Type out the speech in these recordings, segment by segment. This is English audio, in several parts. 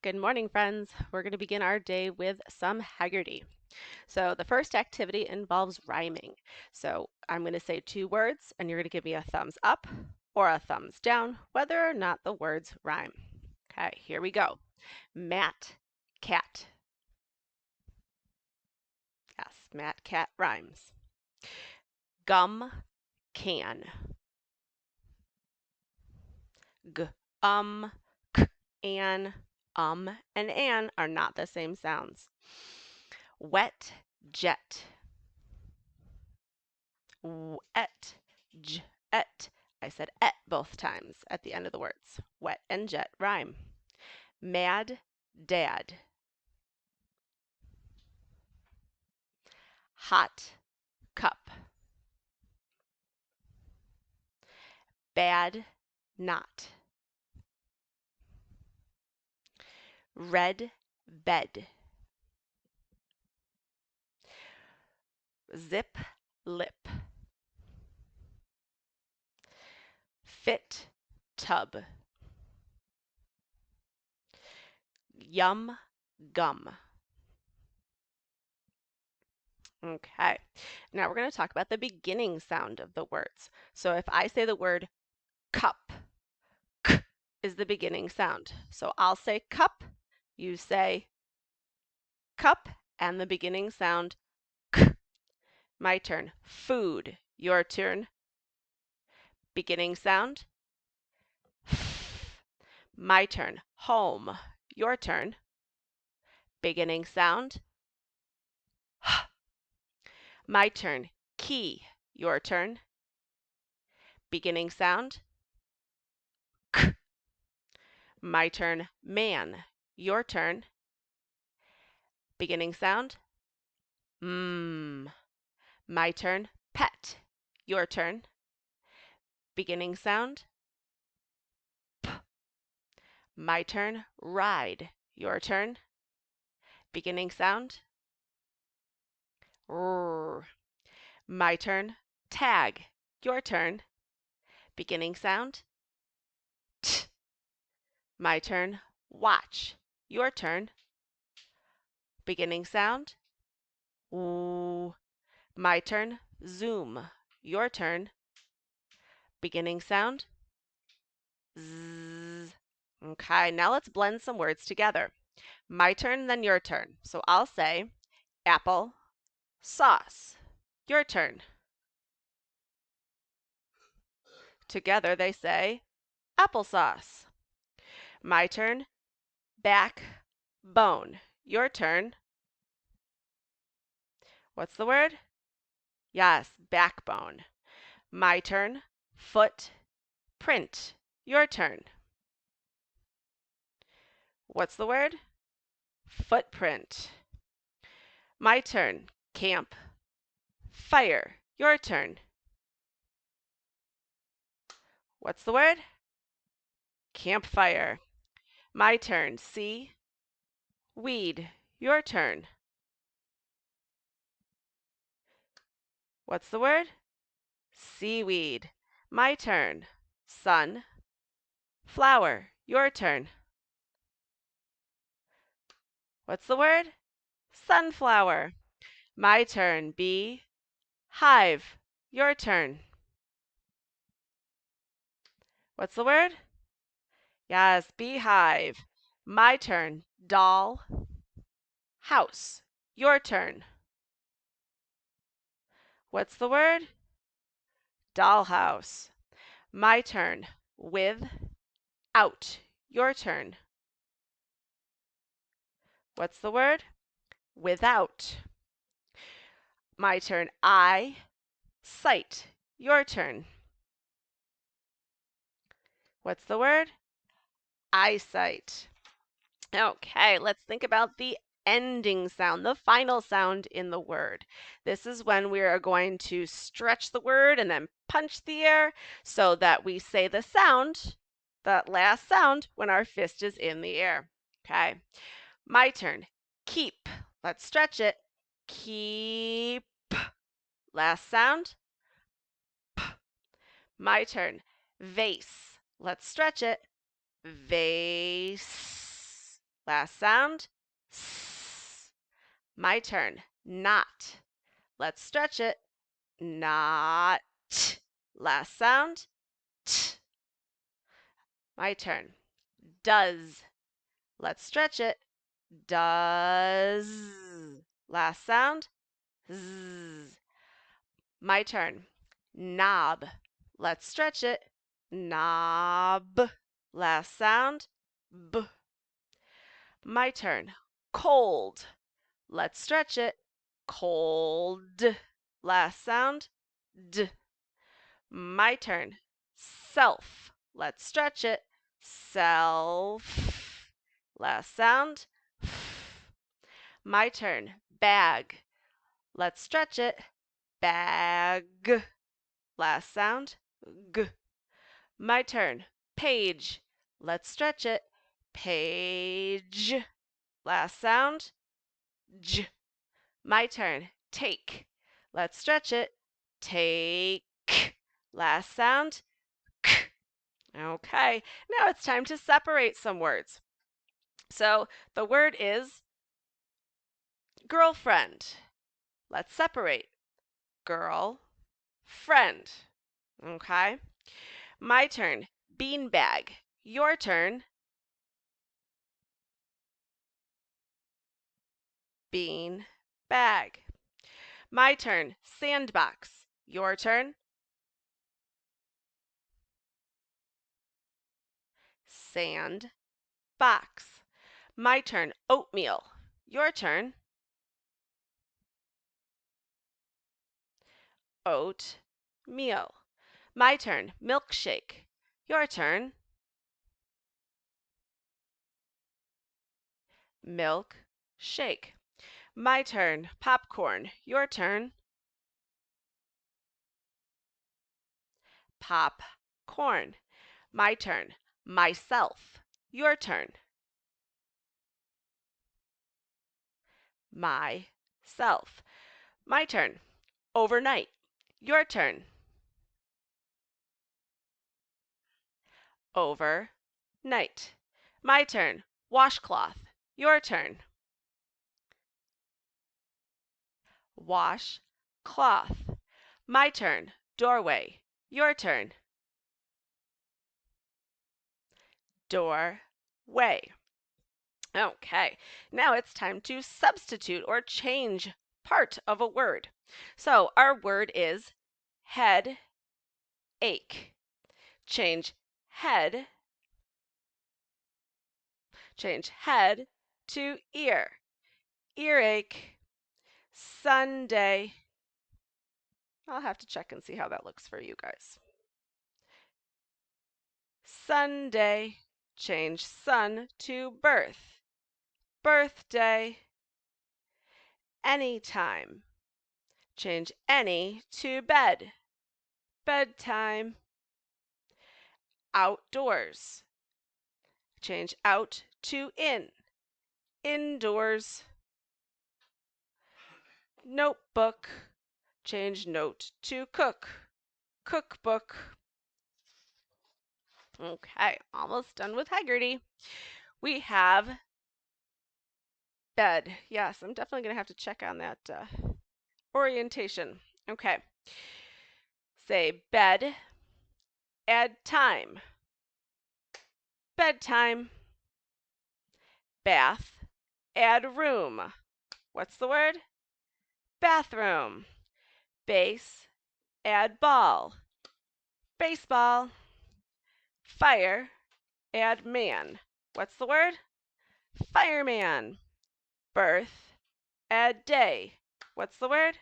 Good morning, friends. We're going to begin our day with some Haggerty. So the first activity involves rhyming. So I'm going to say two words, and you're going to give me a thumbs up or a thumbs down, whether or not the words rhyme. Okay, here we go. Mat, cat. Yes, mat, cat rhymes. Gum, can. G, k, and an are not the same sounds. Wet, jet. Wet, jet. I said et both times at the end of the words. Wet and jet rhyme. Mad, dad. Hot, cup. Bad, not. Red, bed. Zip, lip. Fit, tub. Yum, gum. Okay, now we're going to talk about the beginning sound of the words. So if I say the word cup, k is the beginning sound. So I'll say cup, you say cup, and the beginning sound k. My turn. Food. Your turn. Beginning sound f. My turn. Home. Your turn. Beginning sound h. My turn. Key. Your turn. Beginning sound k. My turn. Man. Your turn. Beginning sound mm. My turn. Pet. Your turn. Beginning sound p. My turn. Ride. Your turn. Beginning sound r. My turn. Tag. Your turn. Beginning sound t. My turn. Watch. Your turn. Beginning sound w. My turn. Zoom. Your turn. Beginning sound z. Okay, now let's blend some words together. My turn, then your turn. So I'll say apple sauce. Your turn. Together they say applesauce. My turn. Backbone. Your turn. What's the word? Yes, backbone. My turn. Footprint. Your turn. What's the word? Footprint. My turn. Camp. Fire. Your turn. What's the word? Campfire. My turn. See. Weed. Your turn. What's the word? Seaweed. My turn. Sun. Flower. Your turn. What's the word? Sunflower. My turn. Bee. Hive. Your turn. What's the word? Yes, beehive. My turn. Doll. House. Your turn. What's the word? Dollhouse. My turn. With. Out. Your turn. What's the word? Without. My turn. Eye. Sight. Your turn. What's the word? Eyesight. Okay, let's think about the ending sound, the final sound in the word. This is when we are going to stretch the word and then punch the air so that we say the sound, that last sound, when our fist is in the air. Okay, my turn. Keep. Let's stretch it. Keep. Last sound. P. My turn. Vase. Let's stretch it. Vase. Last sound, S. My turn. Not. Let's stretch it. Not. Last sound, T. My turn. Does. Let's stretch it. Does. Last sound, Z. My turn. Knob. Let's stretch it. Knob. Last sound, B. My turn. Cold. Let's stretch it. Cold. Last sound, D. My turn. Self. Let's stretch it. Self. Last sound, F. My turn. Bag. Let's stretch it. Bag. Last sound, G. My turn. Page. Let's stretch it. Page. Last sound, J. My turn. Take. Let's stretch it. Take. Last sound, K. Okay, now it's time to separate some words. So the word is girlfriend. Let's separate. Girl, friend. Okay. My turn. Beanbag. Your turn. Bean bag. My turn. Sandbox. Your turn. Sand box. My turn. Oatmeal. Your turn. Oatmeal. My turn. Milkshake. Your turn. Milk shake. My turn. Popcorn. Your turn. Popcorn. My turn. Myself. Your turn. Myself. My turn. Overnight. Your turn. Overnight. My turn. Washcloth. Your turn. Washcloth. My turn. Doorway. Your turn. Doorway. Okay, now it's time to substitute or change part of a word. So our word is head ache. Change head to ear. Earache. Sunday. I'll have to check and see how that looks for you guys. Sunday. Change sun to birth. Birthday. Anytime. Change any to bed. Bedtime. Outdoors. Change out to in. Indoors. Notebook. Change note to cook. Cookbook. Okay, almost done with Haggerty. We have bed. Yes, I'm definitely going to have to check on that orientation. Okay. Say bed, add time. Bedtime. Bath, add room. What's the word? Bathroom. Base, add ball. Baseball. Fire, add man. What's the word? Fireman. Birth, add day. What's the word?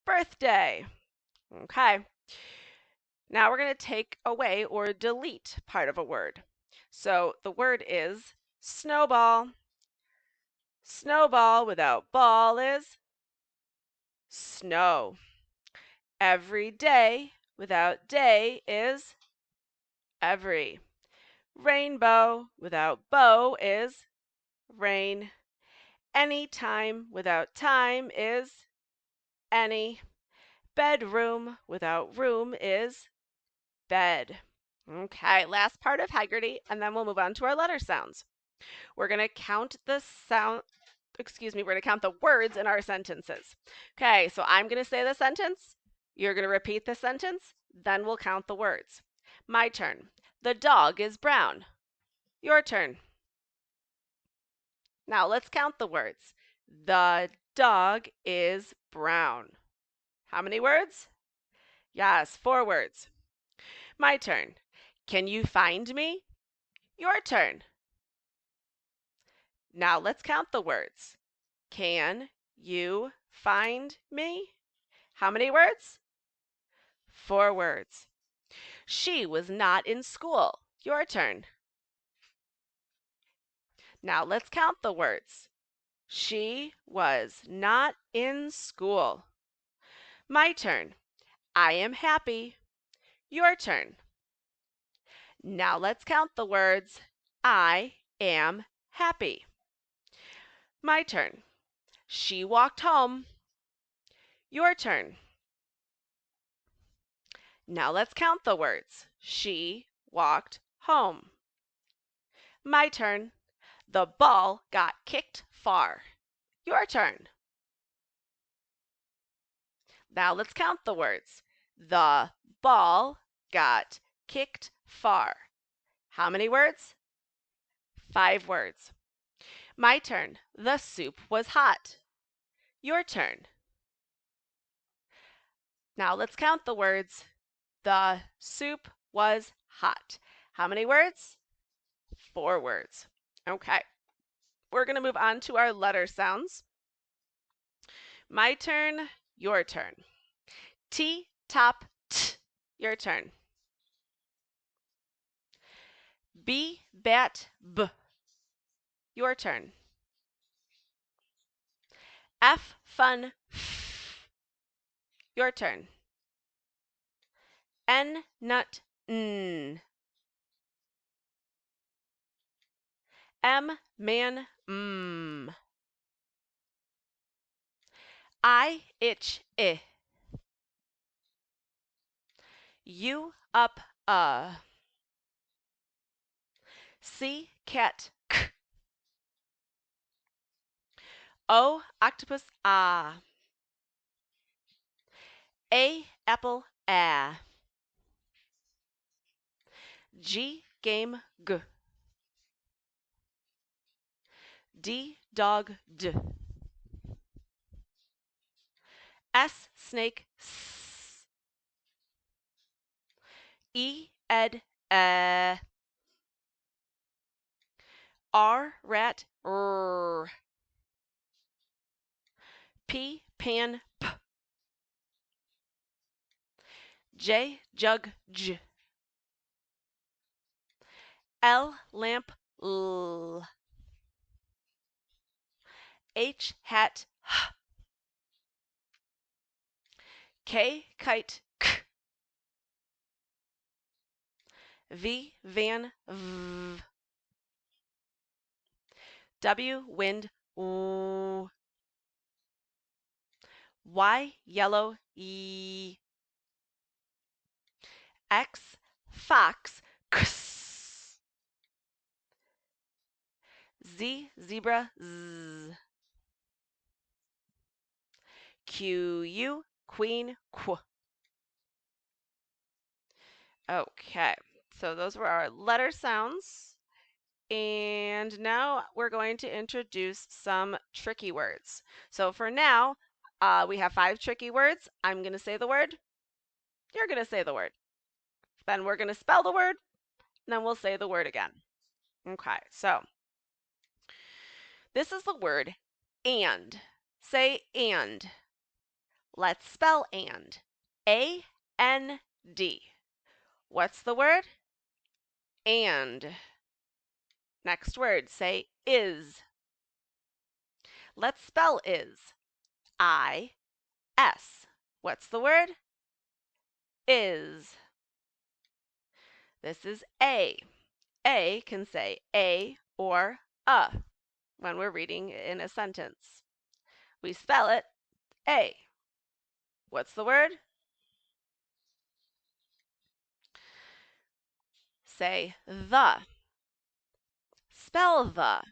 Birthday. Okay. Now we're going to take away or delete part of a word. So the word is snowball. Snowball without ball is snow. Every day without day is every. Rainbow without bow is rain. Any time without time is any. Bedroom without room is bed. Okay, last part of Haggerty, and then we'll move on to our letter sounds. We're going to count the sound, excuse me, we're going to count the words in our sentences. Okay, so I'm going to say the sentence. You're going to repeat the sentence. Then we'll count the words. My turn. The dog is brown. Your turn. Now let's count the words. The dog is brown. How many words? Yes, 4 words. My turn. Can you find me? Your turn. Now let's count the words. Can you find me? How many words? 4 words. She was not in school. Your turn. Now let's count the words. She was not in school. My turn. I am happy. Your turn. Now let's count the words. I am happy. My turn. She walked home. Your turn. Now let's count the words. She walked home. My turn. The ball got kicked far. Your turn. Now let's count the words. The ball got kicked far. How many words? 5 words. My turn. The soup was hot. Your turn. Now let's count the words. The soup was hot. How many words? 4 words. Okay. We're going to move on to our letter sounds. My turn, your turn. T, top, t. Your turn. B, bat, b. Your turn. F, fun, f. Your turn. N, nut, n. M, man, m. I, itch, I. U, up, C, cat, k. O, octopus, ah. A, apple, ah. G, game, g. D, dog, d. S, snake, s. E, ed, R, rat, r. P, pan, p. J, jug, j. L, lamp, l. H, hat, h. K, kite, k. V, van, v. W, wind, w. Y, yellow, y. X, fox, x. Z, zebra, z. Q, u, queen, qu. Okay, so those were our letter sounds. And now we're going to introduce some tricky words. So for now, we have 5 tricky words. I'm going to say the word. You're going to say the word. Then we're going to spell the word. And then we'll say the word again. Okay, so this is the word and. Say and. Let's spell and. A-N-D. What's the word? And. Next word, say is. Let's spell is. I-S. What's the word? Is. This is A. A can say a or a when we're reading in a sentence. We spell it A. What's the word? Say the. spell the?